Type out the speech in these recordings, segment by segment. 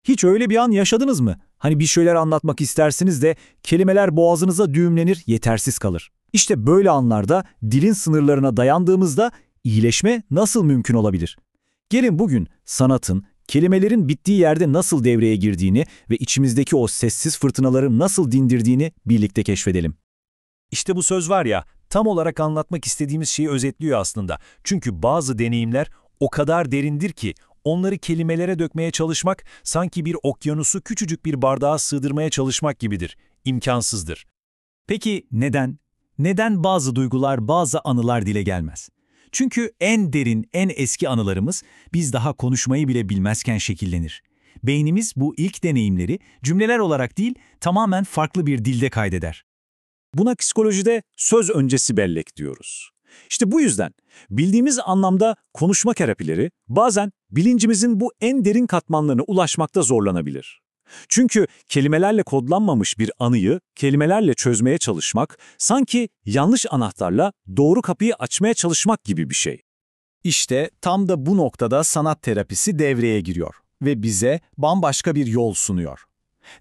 Hiç öyle bir an yaşadınız mı? Hani bir şeyler anlatmak istersiniz de kelimeler boğazınıza düğümlenir, yetersiz kalır. İşte böyle anlarda dilin sınırlarına dayandığımızda iyileşme nasıl mümkün olabilir? Gelin bugün sanatın, kelimelerin bittiği yerde nasıl devreye girdiğini ve içimizdeki o sessiz fırtınaları nasıl dindirdiğini birlikte keşfedelim. İşte bu söz var ya, tam olarak anlatmak istediğimiz şeyi özetliyor aslında. Çünkü bazı deneyimler o kadar derindir ki onları kelimelere dökmeye çalışmak sanki bir okyanusu küçücük bir bardağa sığdırmaya çalışmak gibidir. İmkansızdır. Peki neden? Neden bazı duygular, bazı anılar dile gelmez? Çünkü en derin, en eski anılarımız biz daha konuşmayı bile bilmezken şekillenir. Beynimiz bu ilk deneyimleri cümleler olarak değil, tamamen farklı bir dilde kaydeder. Buna psikolojide söz öncesi bellek diyoruz. İşte bu yüzden bildiğimiz anlamda konuşma terapileri bazen bilincimizin bu en derin katmanlarına ulaşmakta zorlanabilir. Çünkü kelimelerle kodlanmamış bir anıyı kelimelerle çözmeye çalışmak sanki yanlış anahtarla doğru kapıyı açmaya çalışmak gibi bir şey. İşte tam da bu noktada sanat terapisi devreye giriyor ve bize bambaşka bir yol sunuyor.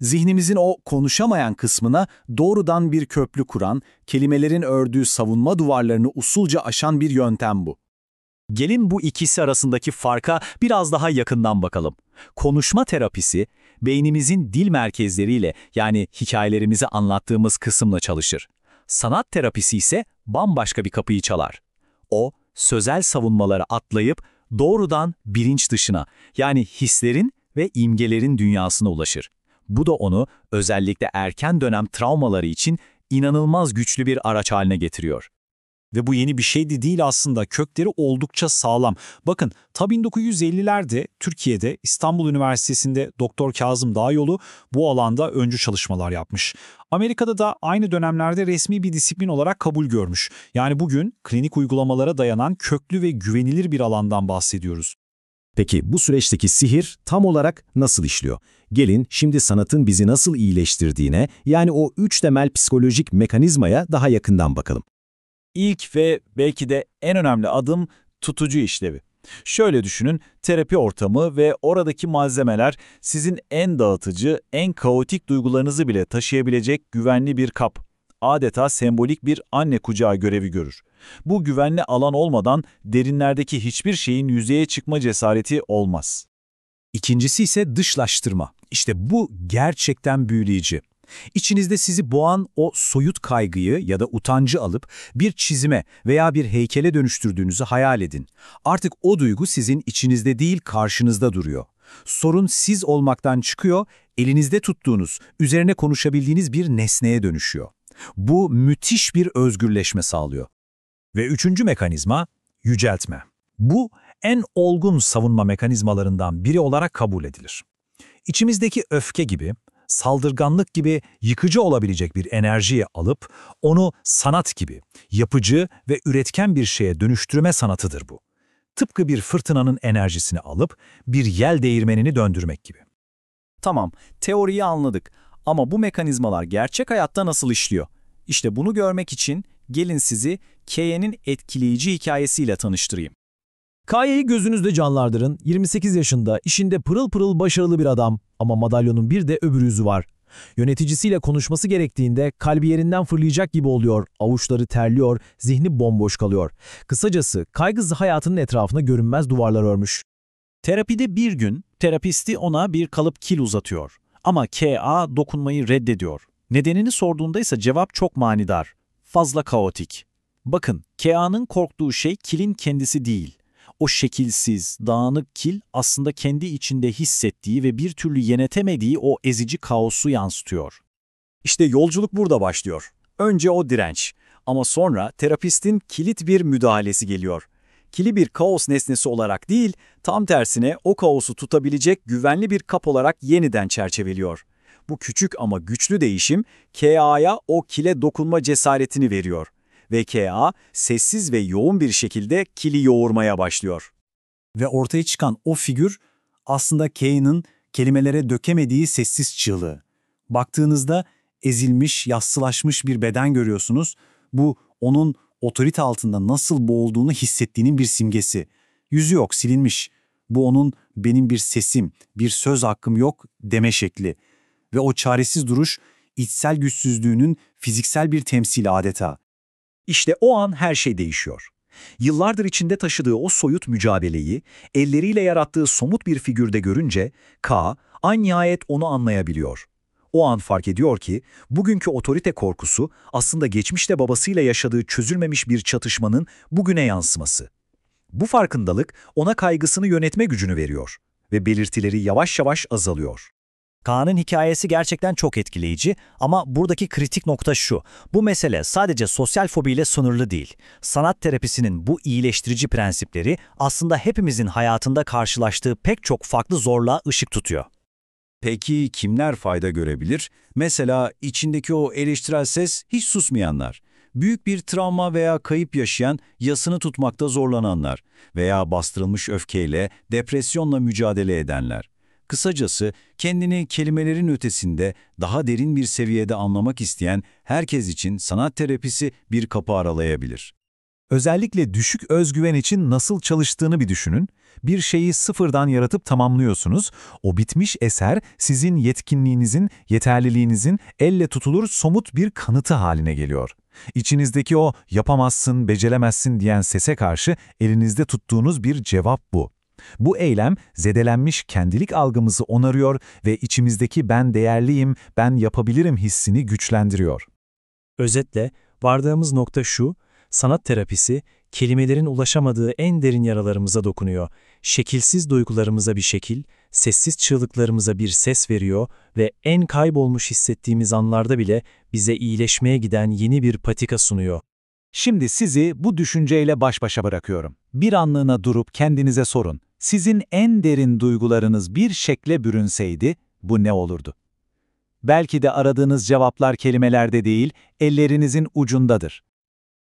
Zihnimizin o konuşamayan kısmına doğrudan bir köprü kuran, kelimelerin ördüğü savunma duvarlarını usulca aşan bir yöntem bu. Gelin bu ikisi arasındaki farka biraz daha yakından bakalım. Konuşma terapisi, beynimizin dil merkezleriyle yani hikayelerimizi anlattığımız kısımla çalışır. Sanat terapisi ise bambaşka bir kapıyı çalar. O, sözel savunmaları atlayıp doğrudan bilinç dışına yani hislerin ve imgelerin dünyasına ulaşır. Bu da onu özellikle erken dönem travmaları için inanılmaz güçlü bir araç haline getiriyor. Ve bu yeni bir şey de değil aslında, kökleri oldukça sağlam. Bakın ta 1950'lerde Türkiye'de İstanbul Üniversitesi'nde Doktor Kazım Dağyolu bu alanda öncü çalışmalar yapmış. Amerika'da da aynı dönemlerde resmi bir disiplin olarak kabul görmüş. Yani bugün klinik uygulamalara dayanan köklü ve güvenilir bir alandan bahsediyoruz. Peki bu süreçteki sihir tam olarak nasıl işliyor? Gelin şimdi sanatın bizi nasıl iyileştirdiğine, yani o 3 temel psikolojik mekanizmaya daha yakından bakalım. İlk ve belki de en önemli adım tutucu işlevi. Şöyle düşünün, terapi ortamı ve oradaki malzemeler sizin en dağıtıcı, en kaotik duygularınızı bile taşıyabilecek güvenli bir kap. Adeta sembolik bir anne kucağı görevi görür. Bu güvenli alan olmadan derinlerdeki hiçbir şeyin yüzeye çıkma cesareti olmaz. İkincisi ise dışlaştırma. İşte bu gerçekten büyüleyici. İçinizde sizi boğan o soyut kaygıyı ya da utancı alıp bir çizime veya bir heykele dönüştürdüğünüzü hayal edin. Artık o duygu sizin içinizde değil, karşınızda duruyor. Sorun siz olmaktan çıkıyor, elinizde tuttuğunuz, üzerine konuşabildiğiniz bir nesneye dönüşüyor. Bu müthiş bir özgürleşme sağlıyor. Ve üçüncü mekanizma, yüceltme. Bu en olgun savunma mekanizmalarından biri olarak kabul edilir. İçimizdeki öfke gibi, saldırganlık gibi yıkıcı olabilecek bir enerjiyi alıp onu sanat gibi yapıcı ve üretken bir şeye dönüştürme sanatıdır bu. Tıpkı bir fırtınanın enerjisini alıp bir yel değirmenini döndürmek gibi. Tamam, teoriyi anladık ama bu mekanizmalar gerçek hayatta nasıl işliyor? İşte bunu görmek için gelin sizi Kaye'nin etkileyici hikayesiyle tanıştırayım. Kaye'yi gözünüzde canlandırın. 28 yaşında, işinde pırıl pırıl başarılı bir adam ama madalyonun bir de öbür yüzü var. Yöneticisiyle konuşması gerektiğinde kalbi yerinden fırlayacak gibi oluyor, avuçları terliyor, zihni bomboş kalıyor. Kısacası kaygısı hayatının etrafına görünmez duvarlar örmüş. Terapide bir gün terapisti ona bir kalıp kil uzatıyor ama K.A. dokunmayı reddediyor. Nedenini sorduğunda ise cevap çok manidar, fazla kaotik. Bakın, K.A.'nın korktuğu şey kilin kendisi değil. O şekilsiz, dağınık kil aslında kendi içinde hissettiği ve bir türlü yenetemediği o ezici kaosu yansıtıyor. İşte yolculuk burada başlıyor. Önce o direnç ama sonra terapistin kilit bir müdahalesi geliyor. Kili bir kaos nesnesi olarak değil, tam tersine o kaosu tutabilecek güvenli bir kap olarak yeniden çerçeveliyor. Bu küçük ama güçlü değişim K.A.'ya o kile dokunma cesaretini veriyor. Ve K.A. sessiz ve yoğun bir şekilde kili yoğurmaya başlıyor. Ve ortaya çıkan o figür aslında K'nın kelimelere dökemediği sessiz çığlığı. Baktığınızda ezilmiş, yassılaşmış bir beden görüyorsunuz. Bu onun otorite altında nasıl boğulduğunu hissettiğinin bir simgesi. Yüzü yok, silinmiş. Bu onun benim bir sesim, bir söz hakkım yok deme şekli. Ve o çaresiz duruş içsel güçsüzlüğünün fiziksel bir temsili adeta. İşte o an her şey değişiyor. Yıllardır içinde taşıdığı o soyut mücadeleyi, elleriyle yarattığı somut bir figürde görünce K, an nihayet onu anlayabiliyor. O an fark ediyor ki, bugünkü otorite korkusu aslında geçmişte babasıyla yaşadığı çözülmemiş bir çatışmanın bugüne yansıması. Bu farkındalık ona kaygısını yönetme gücünü veriyor ve belirtileri yavaş yavaş azalıyor. Kaan'ın hikayesi gerçekten çok etkileyici ama buradaki kritik nokta şu: bu mesele sadece sosyal fobiyle sınırlı değil. Sanat terapisinin bu iyileştirici prensipleri aslında hepimizin hayatında karşılaştığı pek çok farklı zorluğa ışık tutuyor. Peki kimler fayda görebilir? Mesela içindeki o eleştirel ses hiç susmayanlar. Büyük bir travma veya kayıp yaşayan, yasını tutmakta zorlananlar veya bastırılmış öfkeyle, depresyonla mücadele edenler. Kısacası kendini kelimelerin ötesinde daha derin bir seviyede anlamak isteyen herkes için sanat terapisi bir kapı aralayabilir. Özellikle düşük özgüven için nasıl çalıştığını bir düşünün. Bir şeyi sıfırdan yaratıp tamamlıyorsunuz. O bitmiş eser sizin yetkinliğinizin, yeterliliğinizin elle tutulur somut bir kanıtı haline geliyor. İçinizdeki o yapamazsın, beceremezsin diyen sese karşı elinizde tuttuğunuz bir cevap bu. Bu eylem zedelenmiş kendilik algımızı onarıyor ve içimizdeki ben değerliyim, ben yapabilirim hissini güçlendiriyor. Özetle vardığımız nokta şu: sanat terapisi, kelimelerin ulaşamadığı en derin yaralarımıza dokunuyor. Şekilsiz duygularımıza bir şekil, sessiz çığlıklarımıza bir ses veriyor ve en kaybolmuş hissettiğimiz anlarda bile bize iyileşmeye giden yeni bir patika sunuyor. Şimdi sizi bu düşünceyle baş başa bırakıyorum. Bir anlığına durup kendinize sorun. Sizin en derin duygularınız bir şekle bürünseydi bu ne olurdu? Belki de aradığınız cevaplar kelimelerde değil, ellerinizin ucundadır.